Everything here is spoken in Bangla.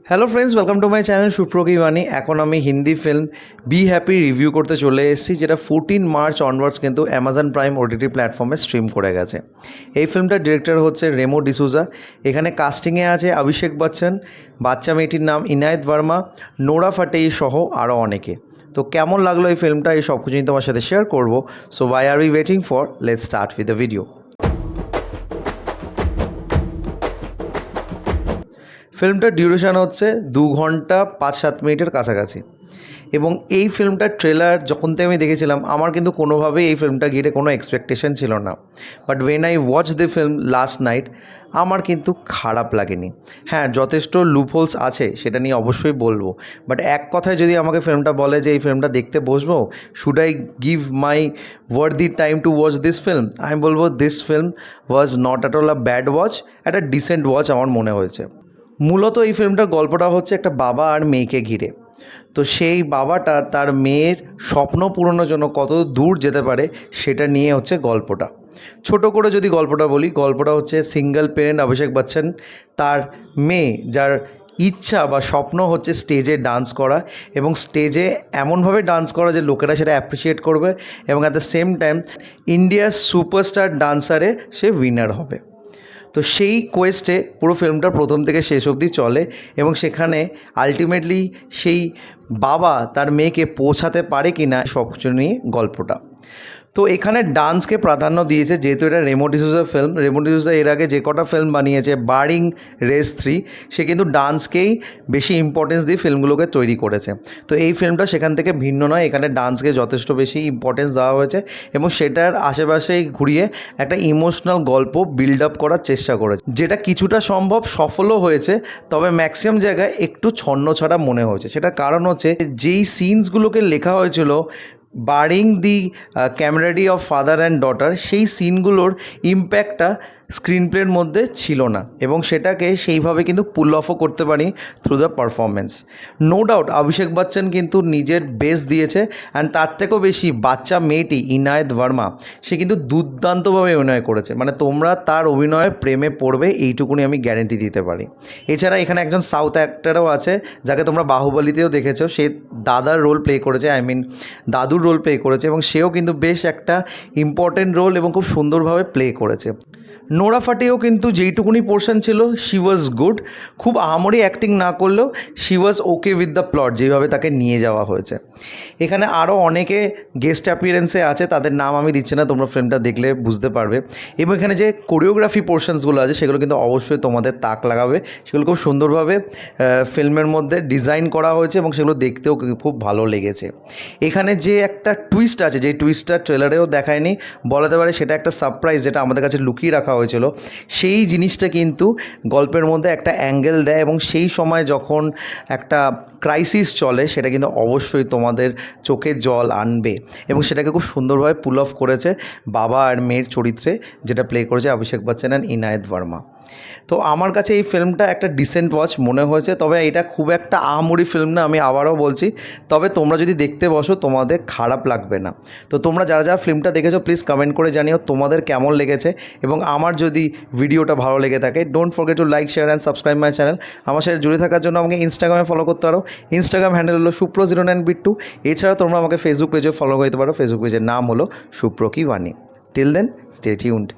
Hello friends, welcome to my channel সুপ্রকি বাণী। এখন আমি Hindi film be happy review করতে চলে এসেছি, যেটা 14 মার্চ অনওয়ার্ডস কিন্তু অ্যামাজন প্রাইম ওটিটি প্ল্যাটফর্মে স্ট্রিম করে গেছে। এই ফিল্মটার ডিরেক্টর হচ্ছে রেমো ডিসুজা। এখানে কাস্টিংয়ে আছে অভিষেক বচ্চন, বাচ্চা মেয়েটির নাম ইনায়েত ভার্মা, নোরা ফাটেই সহ আরও অনেকে। তো কেমন লাগলো এই ফিল্মটা, এই সব কিছুই তোমার সাথে শেয়ার করবো। So why are we waiting for, let's start with the video. ফিল্মটার ডিউরেশন হচ্ছে 2 ঘন্টা 5-7 মিনিটের কাছাকাছি, এবং এই ফিল্মটার ট্রেলার যখন থেকে আমি দেখেছিলাম, আমার কিন্তু কোনোভাবেই এই ফিল্মটা ঘিরে কোনো এক্সপেকটেশন ছিল না। But when I watch the film last night, আমার কিন্তু খারাপ লাগেনি। হ্যাঁ, যথেষ্ট লুপহোলস আছে, সেটা নিয়ে অবশ্যই বলবো। বাট এক কথায় যদি আমাকে ফিল্মটা বলে যে এই ফিল্মটা দেখতে বসবো, should I give my worthy time to watch this film, আমি বলবো this film was not at all a bad watch, একটা ডিসেন্ট ওয়াচ আমার মনে হয়েছে। মূলত এই ফিল্মটার গল্পটা হচ্ছে একটা বাবা আর মেয়েকে ঘিরে। তো সেই বাবাটা তার মেয়ের স্বপ্ন পূরণের জন্য কত দূর যেতে পারে সেটা নিয়ে হচ্ছে গল্পটা। ছোট করে যদি গল্পটা বলি, গল্পটা হচ্ছে সিঙ্গেল পেরেন্ট অভিষেক বচ্চন, তার মেয়ে যার ইচ্ছা বা স্বপ্ন হচ্ছে স্টেজে ডান্স করা, এবং স্টেজে এমনভাবে ডান্স করা যে লোকেরা সেটা অ্যাপ্রিসিয়েট করবে, এবং অ্যাট দ্য সেম টাইম ইন্ডিয়ার সুপারস্টার ডান্সারে সে উইনার হবে। তো সেই কোয়েস্টে পুরো ফিল্মটা প্রথম থেকে শেষ অবধি চলে, এবং সেখানে আলটিমেটলি সেই বাবা তার মেয়েকে পৌঁছাতে পারে কি না সব কিছু নিয়ে গল্পটা। তো এখানে ডান্সকে প্রাধান্য দিয়েছে, যেহেতু এটা রেমো ডিসুজার ফিল্ম। রেমো ডিসুজা এর আগে যে কটা ফিল্ম বানিয়েছে, বারিং রেস 3, সে কিন্তু ডান্সকেই বেশি ইম্পর্টেন্স দিয়ে ফিল্মগুলোকে তৈরি করেছে। তো এই ফিল্মটা সেখান থেকে ভিন্ন নয়, এখানে ডান্সকে যথেষ্ট বেশি ইম্পর্টেন্স দেওয়া হয়েছে, এবং সেটার আশেপাশেই ঘুরিয়ে একটা ইমোশনাল গল্প বিল্ড আপ করার চেষ্টা করেছে, যেটা কিছুটা সম্ভব সফলও হয়েছে। তবে ম্যাক্সিমাম জায়গায় একটু ছন্নছাড়া মনে হয়েছে। সেটার কারণ হচ্ছে যেই সিনসগুলোকে লেখা হয়েছিল bearing the camaraderie of father and daughter, সেই সিনগুলোর ইম্প্যাক্টটা স্ক্রিন প্লের মধ্যে ছিল না, এবং সেটাকে সেইভাবে কিন্তু পুল অফও করতে পারি through the performance. No doubt Abhishek Bachchan কিন্তু নিজের বেস্ট দিয়েছে, অ্যান্ড তার থেকেও বেশি বাচ্চা মেয়েটি ইনায়েত ভার্মা, সে কিন্তু দুর্দান্তভাবে অভিনয় করেছে। মানে তোমরা তার অভিনয়ে প্রেমে পড়বে, এইটুকুনি আমি গ্যারেন্টি দিতে পারি। এছাড়া এখানে একজন সাউথ অ্যাক্টারও আছে, যাকে তোমরা বাহুবলীতেও দেখেছো, সে দাদার রোল প্লে করেছে, দাদুর রোল প্লে করেছে, এবং সেও কিন্তু বেশ একটা ইম্পর্টেন্ট রোল এবং খুব সুন্দরভাবে প্লে করেছে। নোরা ফাটেও কিন্তু যেইটুকুনি পোর্শন ছিল, শি ওয়াজ গুড। খুব আহামরি অ্যাক্টিং না করলেও she was okay with the plot, যেভাবে তাকে নিয়ে যাওয়া হয়েছে। এখানে আরও অনেকে গেস্ট অ্যাপিয়ারেন্সে আছে, তাদের নাম আমি দিচ্ছি না, তোমরা ফিল্মটা দেখলে বুঝতে পারবে। এবং এখানে যে কোরিওগ্রাফি পোর্শনসগুলো আছে, সেগুলো কিন্তু অবশ্যই তোমাদের তাক লাগাবে। সেগুলো খুব সুন্দরভাবে ফিল্মের মধ্যে ডিজাইন করা হয়েছে, এবং সেগুলো দেখতেও খুব ভালো লেগেছে। এখানে যে একটা টুইস্ট আছে, যে টুইস্টটা ট্রেলারেও দেখায়নি, বলাতে পারে সেটা একটা সারপ্রাইজ, যেটা আমাদের কাছে লুকিয়ে রাখা হয়েছিল, সেই জিনিসটা কিন্তু গল্পের মধ্যে একটা অ্যাঙ্গেল দেয়, এবং সেই সময় যখন একটা ক্রাইসিস চলে, সেটা কিন্তু অবশ্যই তোমাদের চোখে জল আনবে, এবং সেটাকে খুব সুন্দরভাবে পুল অফ করেছে বাবা আর মেয়ের চরিত্রে, যেটা প্লে করেছে অভিষেক বচ্চন অ্যান্ড ইনায়েত ভার্মা। তো আমার কাছে এই ফিল্মটা একটা ডিসেন্ট ওয়াচ মনে হয়েছে, তবে এটা খুব একটা আহামরি ফিল্ম না, আমি আবারও বলছি। তবে তোমরা যদি দেখতে বসো, তোমাদের খারাপ লাগবে না। তো তোমরা যারা যারা ফিল্মটা দেখেছো, প্লিজ কমেন্ট করে জানিও তোমাদের কেমন লেগেছে, এবং আমার যদি ভিডিওটা ভালো লেগে থাকে, don't forget to like, share and subscribe my channel. আমার সাথে জুড়ে থাকার জন্য আমাকে ইনস্টাগ্রামে ফলো করতে পারো। ইনস্টাগ্রাম হ্যান্ডেল হলো সুপ্র09বিট্টু। এছাড়া তোমরা আমাকে ফেসবুক পেজে ফলো করতে পারো, ফেসবুক পেজের নাম হলো সুপ্রকি বাণী। Till then, stay tuned.